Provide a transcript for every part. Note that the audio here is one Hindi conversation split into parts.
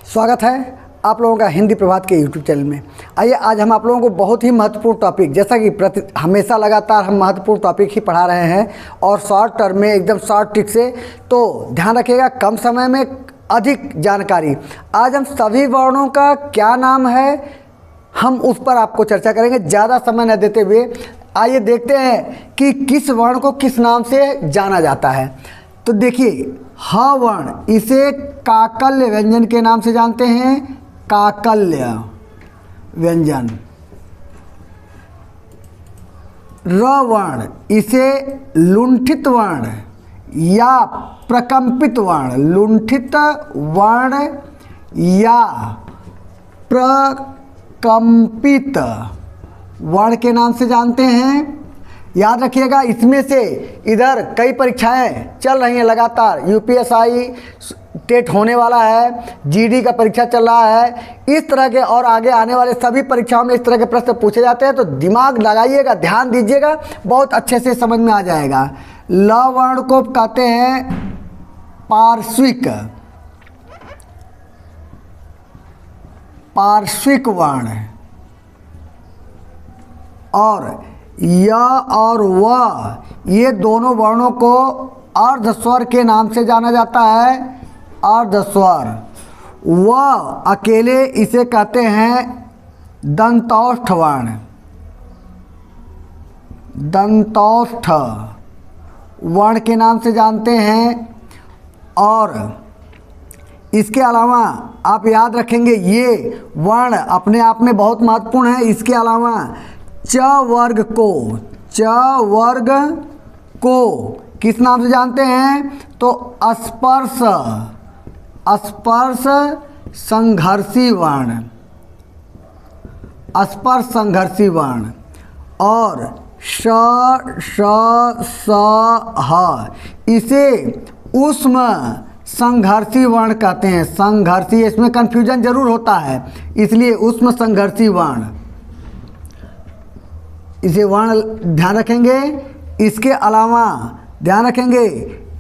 स्वागत है आप लोगों का हिंदी प्रभात के यूट्यूब चैनल में। आइए आज हम आप लोगों को बहुत ही महत्वपूर्ण टॉपिक, जैसा कि हमेशा लगातार हम महत्वपूर्ण टॉपिक ही पढ़ा रहे हैं और शॉर्ट टर्म में एकदम शॉर्ट टिक से, तो ध्यान रखिएगा कम समय में अधिक जानकारी। आज हम सभी वर्णों का क्या नाम है हम उस पर आपको चर्चा करेंगे। ज़्यादा समय न देते हुए आइए देखते हैं कि किस वर्ण को किस नाम से जाना जाता है। तो देखिए, ह वर्ण, इसे काकल्य व्यंजन के नाम से जानते हैं, काकल्य व्यंजन। र वर्ण, इसे लुंठित वर्ण या प्रकंपित वर्ण, लुंठित वर्ण या प्रकंपित वर्ण के नाम से जानते हैं। याद रखिएगा, इसमें से इधर कई परीक्षाएं चल रही हैं लगातार। यूपीएसआई टेट होने वाला है, जीडी का परीक्षा चल रहा है, इस तरह के और आगे आने वाले सभी परीक्षाओं में इस तरह के प्रश्न पूछे जाते हैं। तो दिमाग लगाइएगा, ध्यान दीजिएगा, बहुत अच्छे से समझ में आ जाएगा। ल वर्ण को कहते हैं पार्श्विक, पार्श्विक वर्ण, और य और व, ये दोनों वर्णों को अर्धस्वर के नाम से जाना जाता है, अर्धस्वर। व अकेले इसे कहते हैं दंतौष्ठ वर्ण, दंतौष्ठ वर्ण के नाम से जानते हैं। और इसके अलावा आप याद रखेंगे, ये वर्ण अपने आप में बहुत महत्वपूर्ण है। इसके अलावा च वर्ग को, च वर्ग को किस नाम से जानते हैं? तो स्पर्श, स्पर्श संघर्षी वर्ण, स्पर्श संघर्षी वर्ण। और श स ह, इसे ऊष्म संघर्षी वर्ण कहते हैं। संघर्षी, इसमें कन्फ्यूजन जरूर होता है, इसलिए ऊष्म संघर्षी वर्ण, इसे वर्ण ध्यान रखेंगे। इसके अलावा ध्यान रखेंगे,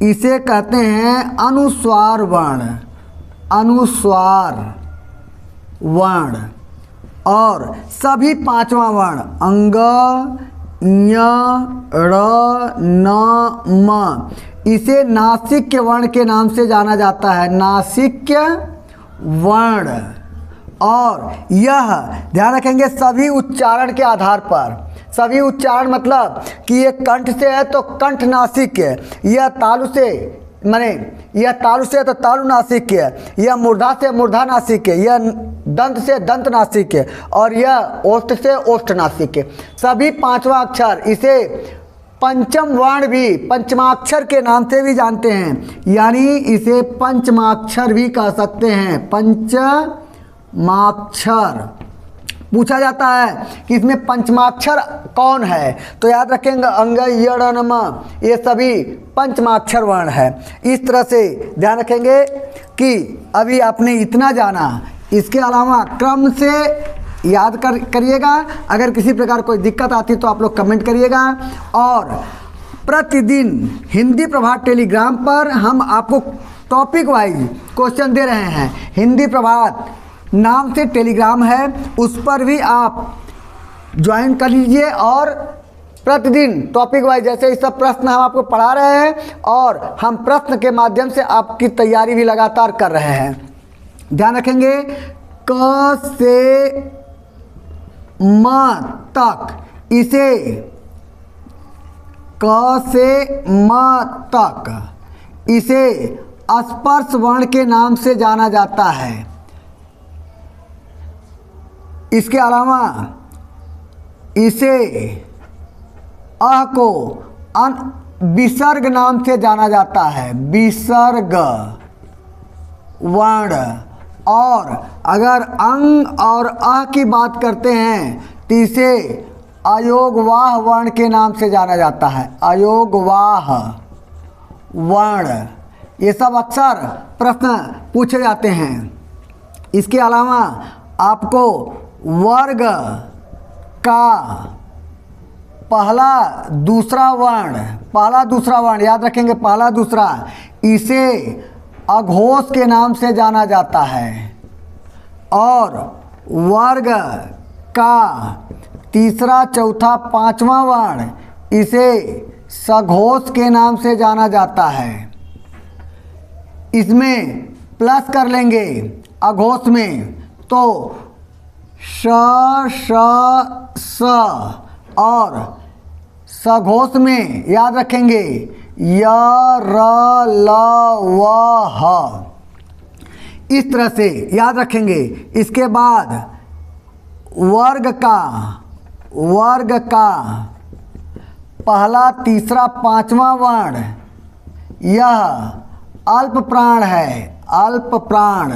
इसे कहते हैं अनुस्वार वर्ण, अनुस्वार वर्ण। और सभी पांचवा वर्ण अंग, ञ, ण, न, म, इसे नासिक्य वर्ण के नाम से जाना जाता है, नासिक्य वर्ण। और यह ध्यान रखेंगे सभी उच्चारण के आधार पर, सभी उच्चारण मतलब कि ये कंठ से है तो कंठ नासिक्य, यह तालु से माने यह तालु से है तो तालु नासिक्य, यह मूर्धा से मूर्धा नासिक्य, यह दंत से दंत नासिक्य, और यह ओष्ठ से ओष्ठ नासिक्य। सभी पांचवा अक्षर, इसे पंचम वर्ण भी, पंचमाक्षर के नाम से भी जानते हैं, यानी इसे पंचमाक्षर भी कह सकते हैं, पंचमाक्षर। पूछा जाता है कि इसमें पंचमाक्षर कौन है, तो याद रखेंगे अंग, य, ण, न, म, ये सभी पंचमाक्षर वर्ण है। इस तरह से ध्यान रखेंगे कि अभी आपने इतना जाना। इसके अलावा क्रम से याद करिएगा। अगर किसी प्रकार कोई दिक्कत आती तो आप लोग कमेंट करिएगा। और प्रतिदिन हिंदी प्रभात टेलीग्राम पर हम आपको टॉपिक वाइज क्वेश्चन दे रहे हैं। हिंदी प्रभात नाम से टेलीग्राम है, उस पर भी आप ज्वाइन कर लीजिए और प्रतिदिन टॉपिक वाइज, जैसे इस सब प्रश्न हम आपको पढ़ा रहे हैं और हम प्रश्न के माध्यम से आपकी तैयारी भी लगातार कर रहे हैं। ध्यान रखेंगे, क से म तक, इसे क से म तक, इसे स्पर्श वर्ण के नाम से जाना जाता है। इसके अलावा इसे अ को विसर्ग नाम से जाना जाता है, विसर्ग वर्ण। और अगर अंग और अ की बात करते हैं तो इसे अयोगवाह वर्ण के नाम से जाना जाता है, अयोगवाह वर्ण। ये सब अक्सर प्रश्न पूछे जाते हैं। इसके अलावा आपको वर्ग का पहला दूसरा वर्ण याद रखेंगे, पहला दूसरा, इसे अघोष के नाम से जाना जाता है, और वर्ग का तीसरा, चौथा, पांचवा वर्ण इसे सघोष के नाम से जाना जाता है। इसमें प्लस कर लेंगे अघोष में तो श, श, स, और सघोष में याद रखेंगे य, र, ल, व, ह। इस तरह से याद रखेंगे। इसके बाद वर्ग का पहला, तीसरा, पांचवा वर्ण यह अल्प प्राण है, अल्प प्राण।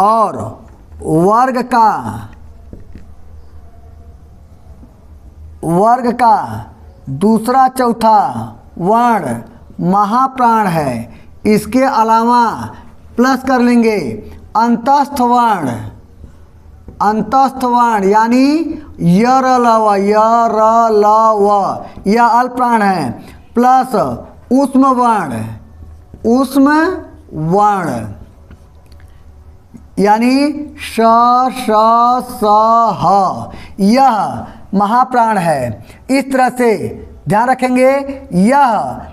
और वर्ग का दूसरा, चौथा वर्ण महाप्राण है। इसके अलावा प्लस कर लेंगे अंतस्थ वर्ण यानी य, र, ल, व, य, र, ल, व, यह अल्प प्राण है। प्लस ऊष्म वर्ण यानी श, श, स, ह, यह महाप्राण है। इस तरह से ध्यान रखेंगे। यह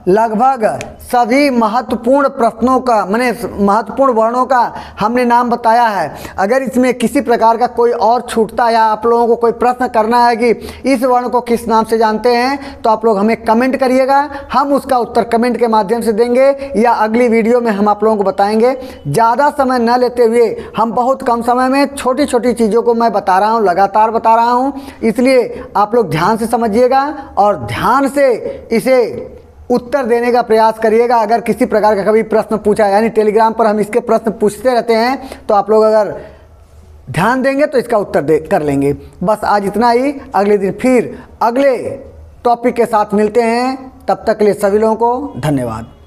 लगभग सभी महत्वपूर्ण प्रश्नों का माने महत्वपूर्ण वर्णों का हमने नाम बताया है। अगर इसमें किसी प्रकार का कोई और छूटता है या आप लोगों को कोई प्रश्न करना है कि इस वर्ण को किस नाम से जानते हैं तो आप लोग हमें कमेंट करिएगा, हम उसका उत्तर कमेंट के माध्यम से देंगे या अगली वीडियो में हम आप लोगों को बताएंगे। ज़्यादा समय न लेते हुए हम बहुत कम समय में छोटी छोटी चीज़ों को मैं बता रहा हूँ, लगातार बता रहा हूँ, इसलिए आप लोग ध्यान से समझिएगा और ध्यान से इसे उत्तर देने का प्रयास करिएगा। अगर किसी प्रकार का कभी प्रश्न पूछा यानी टेलीग्राम पर हम इसके प्रश्न पूछते रहते हैं तो आप लोग अगर ध्यान देंगे तो इसका उत्तर कर लेंगे। बस आज इतना ही, अगले दिन फिर अगले टॉपिक के साथ मिलते हैं। तब तक के लिए सभी लोगों को धन्यवाद।